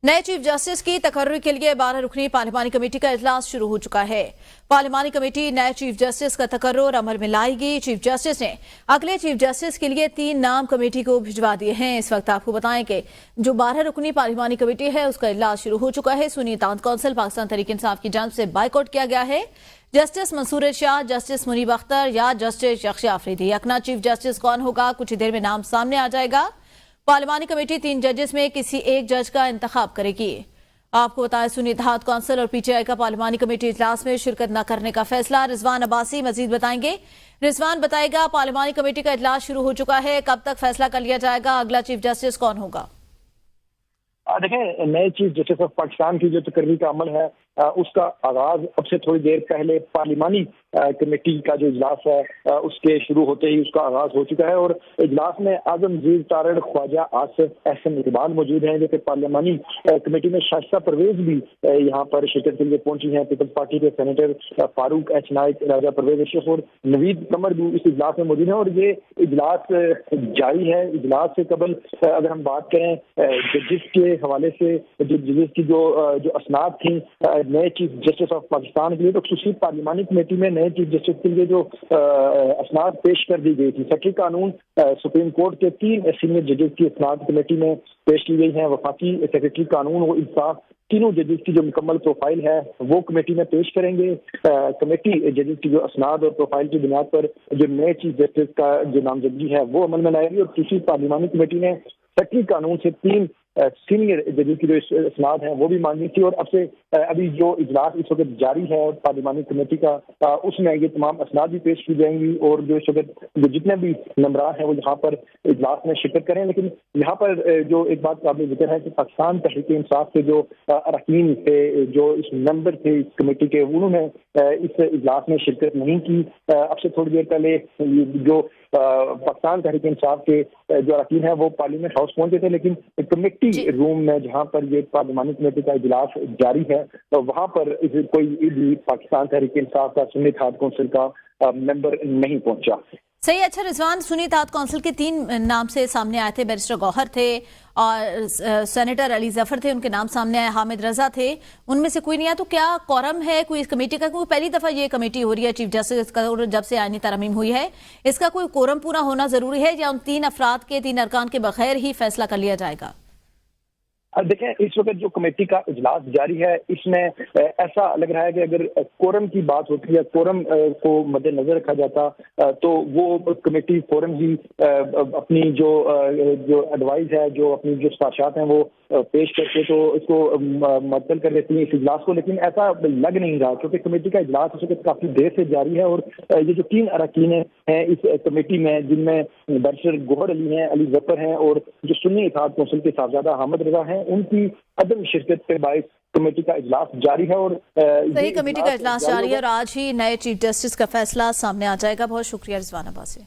नए chief justice की तकर्री के लिए 12 रुकनी पार्लिमानी कमेटी का इजलास शुरू हो चुका है। पार्लिमानी कमेटी नए चीफ जस्टिस का तकर्रुर अमल में लाएगी। चीफ जस्टिस ने अगले चीफ जस्टिस के लिए 3 नाम कमेटी को भिजवा दिए हैं। इस वक्त आपको बताएं कि जो 12 रुकनी पार्लिमानी कमेटी है उसका इजलास शुरू हो चुका है। सुन्नी इत्तेहाद कौंसिल पाकिस्तान तहरीक-ए-इंसाफ की जानिब से बाइकआउट किया गया है। जस्टिस मंसूर शाह, जस्टिस मुनीब अख्तर या जस्टिस यख्या अफरीदी, अगला चीफ जस्टिस कौन होगा कुछ ही देर में नाम सामने आ जाएगा। पार्लिमानी कमेटी 3 जजेस में किसी एक जज का इंतखाब करेगी। आपको बताया सुन्नी इत्तेहाद कौंसिल और पीटीआई का पार्लिमानी कमेटी इजलास में शिरकत न करने का फैसला। रिजवान अब्बासी मजीद बताएंगे। रिजवान बताएगा, पार्लिमानी कमेटी का इजलास शुरू हो चुका है, कब तक फैसला कर लिया जाएगा, अगला चीफ जस्टिस कौन होगा? देखें, नए चीफ जस्टिस ऑफ पाकिस्तान की जो तकर्री का अमल है उसका आगाज अब से थोड़ी देर पहले पार्लिमानी कमेटी का जो इजलास है उसके शुरू होते ही उसका आगाज हो चुका है। और इजलास में आजम जीर तारड़, ख्वाजा आसिफ, एहसन इकबाल मौजूद हैं, जबकि पार्लिमानी कमेटी में शाइस्ता परवेज भी यहाँ पर शिरकत के लिए पहुंची हैं। पीपल्स पार्टी के सेनेटर फारूक एच नाइक, राजा परवेज अशरफ और नवीद कमर भी इस इजलास में मौजूद हैं। और ये इजलास जारी है। इजलास से कबल अगर हम बात करें जजिस के हवाले से, जजिस की जो असनाद थी नए चीफ जस्टिस ऑफ पाकिस्तान के लिए, तो खुसूसी पार्लिमानी कमेटी में नए चीफ जस्टिस के लिए जो असनाद पेश कर दी गई थी, सेक्रेटरी कानून सुप्रीम कोर्ट के 3 सीनियर जजेस की असनाद कमेटी में पेश की गई है। वफाकी सेक्रेटरी कानून और इंसाफ तीनों जजेस की जो मुकम्मल प्रोफाइल है वो कमेटी में पेश करेंगे। कमेटी जजेस की जो असनाद और प्रोफाइल की बुनियाद पर जो नए चीफ जस्टिस का जो नामजदगी है वो अमल में लाएगी। और दूसरी पार्लिमानी कमेटी ने सेक्रेटरी कानून से 3 सीनियर जजेस की जो इसनाद हैं वो भी मांगी थी। और अब से अभी जो इजलास इस वक्त जारी है पार्लिमानी कमेटी का उसमें ये तमाम असनाद भी पेश की जाएंगी और जो इस वक्त जो जितने भी मेंबरान हैं वो यहाँ पर इजलास में शिरकत करें। लेकिन यहाँ पर जो एक बात काबिल जिक्र है कि पाकिस्तान तहरीक-ए-इंसाफ के जो अरकान थे, जो इस मेंबर थे इस कमेटी के, उन्होंने इस इजलास में शिरकत नहीं की। अब से थोड़ी देर पहले जो पाकिस्तान तहरीक-ए-इंसाफ के जो अरकान है वो पार्लियामेंट हाउस पहुंचे थे, लेकिन कमेटी रूम में जहां पर ये पार्लिमानी कमेटी का इजलास जारी है तो वहां पर कोई भी पाकिस्तान तहरीक-ए-इंसाफ का सुन्नी इत्तेहाद कौंसिल का मेंबर नहीं पहुंचा। सही। अच्छा रिजवान, सुन्नी इत्तेहाद कौंसिल के 3 नाम से सामने आए थे। बैरिस्टर गौहर थे और सेनेटर अली जफर थे, उनके नाम सामने आए, हामिद रजा थे, उनमें से कोई नहीं आया। तो क्या कोरम है कोई इस कमेटी का? क्योंकि पहली दफा ये कमेटी हो रही है चीफ जस्टिस का, और जब से आईनी तरमीम हुई है इसका कोई कोरम पूरा होना जरूरी है या उन 3 अफराद के 3 अरकान के बगैर ही फैसला कर लिया जाएगा? देखें, इस वक्त जो कमेटी का इजलास जारी है इसमें ऐसा लग रहा है कि अगर कोरम की बात होती है, कोरम को मद्देनजर रखा जाता तो वो कमेटी फौरन ही अपनी जो एडवाइस है, जो अपनी जो सिफारिशात हैं वो पेश करके तो इसको मुअत्तल कर देती है इस इजलास को। लेकिन ऐसा लग नहीं रहा क्योंकि कमेटी का इजलास इस वक्त काफी देर से जारी है। और ये जो 3 अरकान हैं इस कमेटी में, जिनमें बैरिस्टर गौहर अली हैं, अली जफर हैं और जो सुन्नी इत्तेहाद कौंसिल के साहबजादा हामिद रजा हैं, उनकी अदम शिरकत के बाइस कमेटी का इजलास जारी है। और सही, कमेटी का इजलास जारी है और आज ही नए चीफ जस्टिस का फैसला सामने आ जाएगा। बहुत शुक्रिया रिजवान अब्बासी।